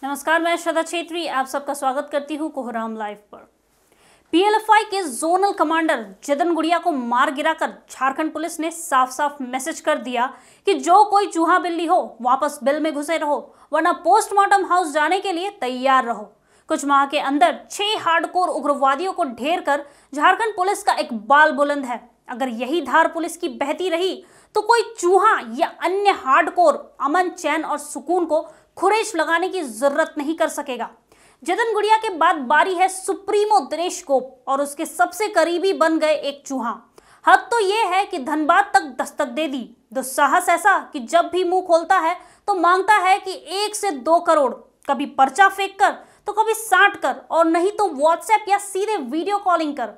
नमस्कार, मैं श्रद्धा छेत्री आप सबका स्वागत करती हूँ कोहराम लाइव पर। पीएलएफआई के जोनल कमांडर जदन गुड़िया को मार गिराकर झारखंड पुलिस ने साफ साफ मैसेज कर दिया कि जो कोई चूहा बिल्ली हो वापस बिल में घुसे रहो, वरना पोस्टमार्टम हाउस जाने के लिए तैयार रहो। कुछ माह के अंदर 6 हार्डकोर उग्रवादियों को ढेर कर झारखंड पुलिस का एक बाल बुलंद है। अगर यही धार पुलिस की बहती रही तो कोई चूहा या अन्य हार्डकोर अमन, चैन और सुकून को खुरेश लगाने की जरूरत नहीं कर सकेगा। जदन गुड़िया के बाद बारी है सुप्रीमो दिनेश गोप और उसके सबसे करीबी बन गए एक चूहा। हद तो यह है कि धनबाद तक दस्तक दे दी। दुस्साहस ऐसा कि जब भी मुंह खोलता है तो मांगता है कि 1 से 2 करोड़, कभी पर्चा फेंक कर तो कभी साट कर और नहीं तो व्हाट्सएप या सीधे वीडियो कॉलिंग कर।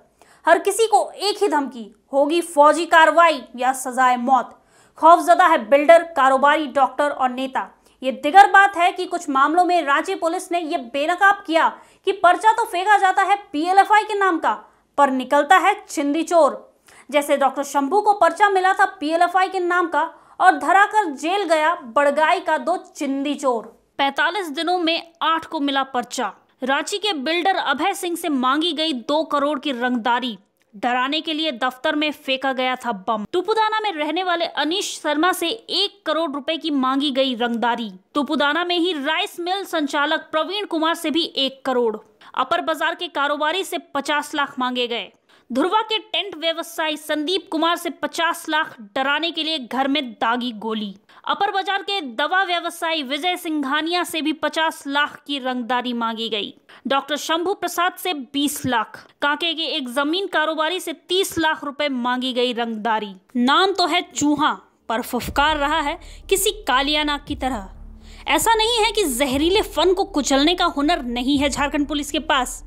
हर किसी को एक ही धमकी, होगी फौजी कार्रवाई या सजाए मौत। खौफजदा है बिल्डर, कारोबारी, डॉक्टर और नेता। ये दिगर बात है कि कुछ मामलों में रांची पुलिस ने यह बेनकाब किया कि पर्चा तो फेंका जाता है पीएलएफआई के नाम का, पर निकलता है चिंदी चोर। जैसे डॉक्टर शंभू को पर्चा मिला था पीएलएफआई के नाम का और धराकर जेल गया बड़गाई का 2 चिंदी चोर। 45 दिनों में 8 को मिला पर्चा। रांची के बिल्डर अभय सिंह से मांगी गई 2 करोड़ की रंगदारी। डराने के लिए दफ्तर में फेंका गया था बम। तुपुदाना में रहने वाले अनीश शर्मा से 1 करोड़ रुपए की मांगी गई रंगदारी। तुपुदाना में ही राइस मिल संचालक प्रवीण कुमार से भी 1 करोड़। अपर बाजार के कारोबारी से 50 लाख मांगे गए। धुरवा के टेंट व्यवसायी संदीप कुमार से 50 लाख डराने के लिए घर में दागी गोली। अपर बाजार के दवा व्यवसायी विजय सिंघानिया से भी 50 लाख की रंगदारी मांगी गई। डॉक्टर शंभू प्रसाद से 20 लाख। कांके के एक जमीन कारोबारी से 30 लाख रुपए मांगी गई रंगदारी। नाम तो है चूहा, पर फुफकार रहा है किसी कालियानाग की तरह। ऐसा नहीं है कि जहरीले फन को कुचलने का हुनर नहीं है झारखंड पुलिस के पास।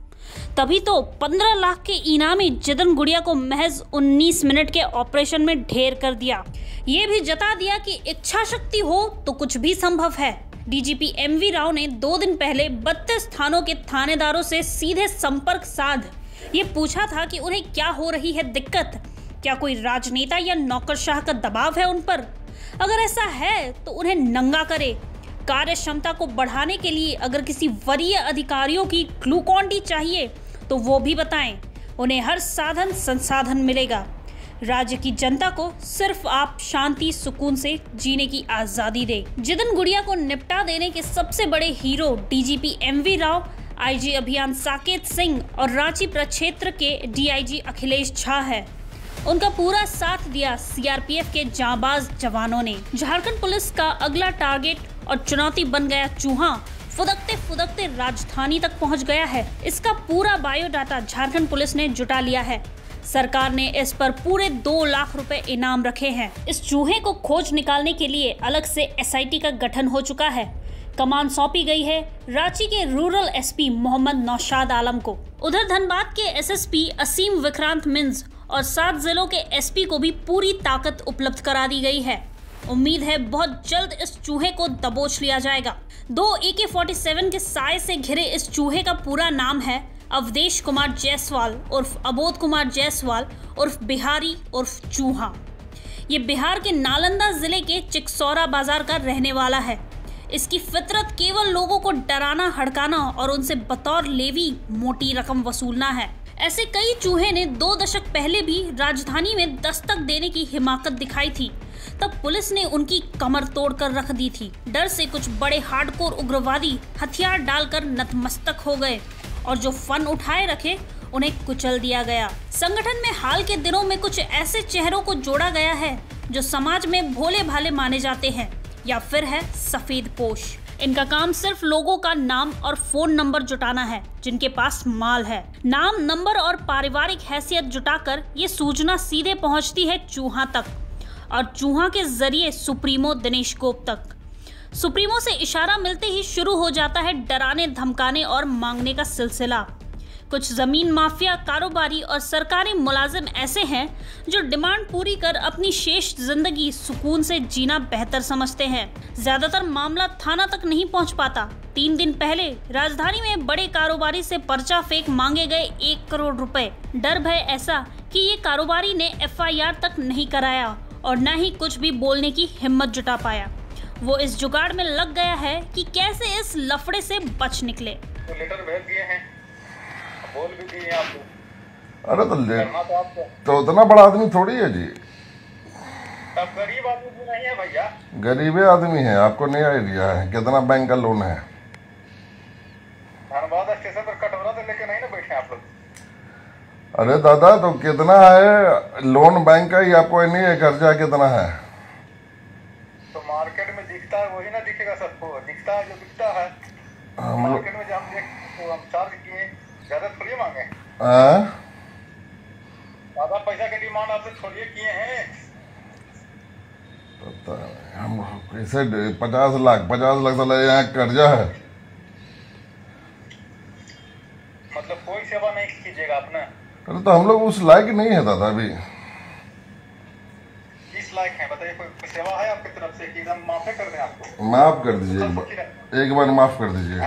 तभी तो 15 लाख के इनामी जदन गुड़िया को महज 19 मिनट के ऑपरेशन में ढेर कर दिया। ये भी जता दिया कि इच्छा शक्ति हो तो कुछ भी संभव है। डीजीपी एमवी राव ने 2 दिन पहले 32 थानों के थानेदारों से सीधे संपर्क साध ये पूछा था कि उन्हें क्या हो रही है दिक्कत, क्या कोई राजनेता या नौकरशाह का दबाव है उन पर। अगर ऐसा है तो उन्हें नंगा करे। कार्य क्षमता को बढ़ाने के लिए अगर किसी वरीय अधिकारियों की ग्लूकॉन डी चाहिए तो वो भी बताएं। उन्हें हर साधन संसाधन मिलेगा। राज्य की जनता को सिर्फ आप शांति सुकून से जीने की आजादी दे। जदन गुड़िया को निपटा देने के सबसे बड़े hero DGP MV Rao, IG अभियान साकेत सिंह और रांची प्रक्षेत्र के डीआईजी अखिलेश झा है। उनका पूरा साथ दिया सीआरपीएफ के जांबाज जवानों ने। झारखंड पुलिस का अगला टारगेट और चुनौती बन गया चूहा फुदकते फुदकते राजधानी तक पहुंच गया है। इसका पूरा बायोडाटा झारखंड पुलिस ने जुटा लिया है। सरकार ने इस पर पूरे 2 लाख रुपए इनाम रखे हैं। इस चूहे को खोज निकालने के लिए अलग से एसआईटी का गठन हो चुका है। कमान सौंपी गई है रांची के रूरल एसपी मोहम्मद नौशाद आलम को। उधर धनबाद के एसएसपी असीम विक्रांत मिंज और 7 जिलों के एसपी को भी पूरी ताकत उपलब्ध करा दी गई है। उम्मीद है बहुत जल्द इस चूहे को दबोच लिया जाएगा। 2 AK-47 के साए से घिरे इस चूहे का पूरा नाम है अवधेश कुमार जायसवाल उर्फ अबोध कुमार जायसवाल उर्फ बिहारी उर्फ चूहा। ये बिहार के नालंदा जिले के चिकसौरा बाजार का रहने वाला है। इसकी फितरत केवल लोगों को डराना, हड़काना और उनसे बतौर लेवी मोटी रकम वसूलना है। ऐसे कई चूहे ने 2 दशक पहले भी राजधानी में दस्तक देने की हिमाकत दिखाई थी। तब पुलिस ने उनकी कमर तोड़ कर रख दी थी। डर से कुछ बड़े हार्डकोर उग्रवादी हथियार डालकर नतमस्तक हो गए और जो फन उठाए रखे उन्हें कुचल दिया गया। संगठन में हाल के दिनों में कुछ ऐसे चेहरों को जोड़ा गया है जो समाज में भोले भाले माने जाते हैं या फिर है सफेद पोश। इनका काम सिर्फ लोगों का नाम और फोन नंबर जुटाना है जिनके पास माल है। नाम, नंबर और पारिवारिक हैसियत जुटाकर ये सूचना सीधे पहुंचती है चूहा तक और चूहा के जरिए सुप्रीमो दिनेश गोप तक। सुप्रीमो से इशारा मिलते ही शुरू हो जाता है डराने, धमकाने और मांगने का सिलसिला। कुछ जमीन माफिया, कारोबारी और सरकारी मुलाजिम ऐसे हैं जो डिमांड पूरी कर अपनी शेष जिंदगी सुकून से जीना बेहतर समझते हैं। ज्यादातर मामला थाना तक नहीं पहुंच पाता। 3 दिन पहले राजधानी में बड़े कारोबारी से पर्चा फेंक मांगे गए 1 करोड़ रुपए। डर भय ऐसा कि ये कारोबारी ने FIR तक नहीं कराया और न ही कुछ भी बोलने की हिम्मत जुटा पाया। वो इस जुगाड़ में लग गया है कि कैसे इस लफड़े से बच निकले। तो लेटर भेज दिए हैं, बोल भी दिए हैं आपको। अरे करना तो आपको, तो उतना बड़ा आदमी थोड़ी है जी। तब गरीब आदमी भी नहीं है भैया। गरीबे आदमी है, आपको नहीं आइडिया है कितना बैंक का लोन है। धनबाद स्टेशन पर कटोरा तो लेके नहीं ना बैठे आप लोग। अरे दादा तो कितना है लोन बैंक का ही, आपको नहीं है कर्जा कितना है। तो मार्केट में दिखता है वही ना दिखेगा सबको, दिखता है जो दिखता है। मार्केट में जब हम देख तो हम चार्ज किए, ज्यादा थोड़ी मांगे। ज्यादा पैसा की डिमांड आपसे थोड़ी किए हैं। पता नहीं हम कैसे 50 लाख साला यहाँ कर्जा है। मतलब कोई सेवा नहीं कीजिएगा आपने। अरे तो हम लोग उस लायक नहीं है दादा अभी। किस लायक है बताइए, कोई सेवा है आपकी तरफ से कि एकदम माफी कर दें आपको? माफ कर दीजिए, एक बार माफ कर दीजिए।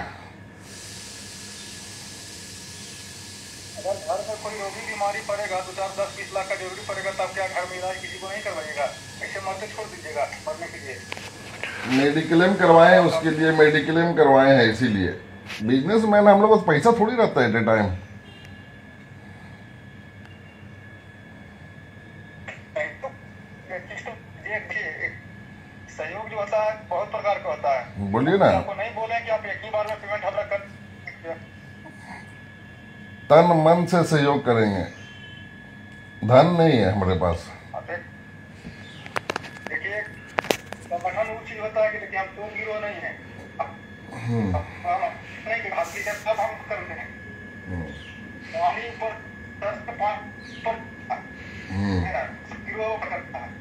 अगर घर में कोई रोगी बीमारी पड़ेगा, 2, 4, 10, 20 लाख का जरूरी पड़ेगा, तब क्या घर में इलाज किसी को नहीं करवाइएगा? ऐसे मरते छोड़ दीजिएगा मरने के लिए। मेडिक्लेम करवाए, उसके लिए मेडिक्लेम करवाए हैं, इसीलिए बिजनेसमैन हम लोग पैसा थोड़ी रहता है एट ए टाइम। सहयोग जो होता है बहुत प्रकार का होता है। बोलिए ना। आपको नहीं बोले कि आप एक ही बार में पेमेंट हमरा कर। तन मन से सहयोग करेंगे, धन नहीं है हमारे पास। देखिए संगठन वो चीज होता है कि देखिए हम तो हीरो नहीं है, नहीं कि आपकी सब हम करते हैं वहीं पर 10 से 5 पर हीरो करता है।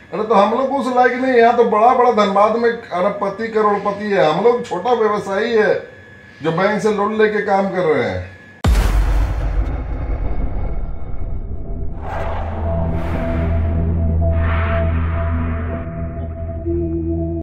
अरे तो हम लोग उस लायक नहीं है। यहाँ तो बड़ा बड़ा धनबाद में अरबपति करोड़पति है, हम लोग छोटा व्यवसायी है जो बैंक से लोन लेके काम कर रहे हैं।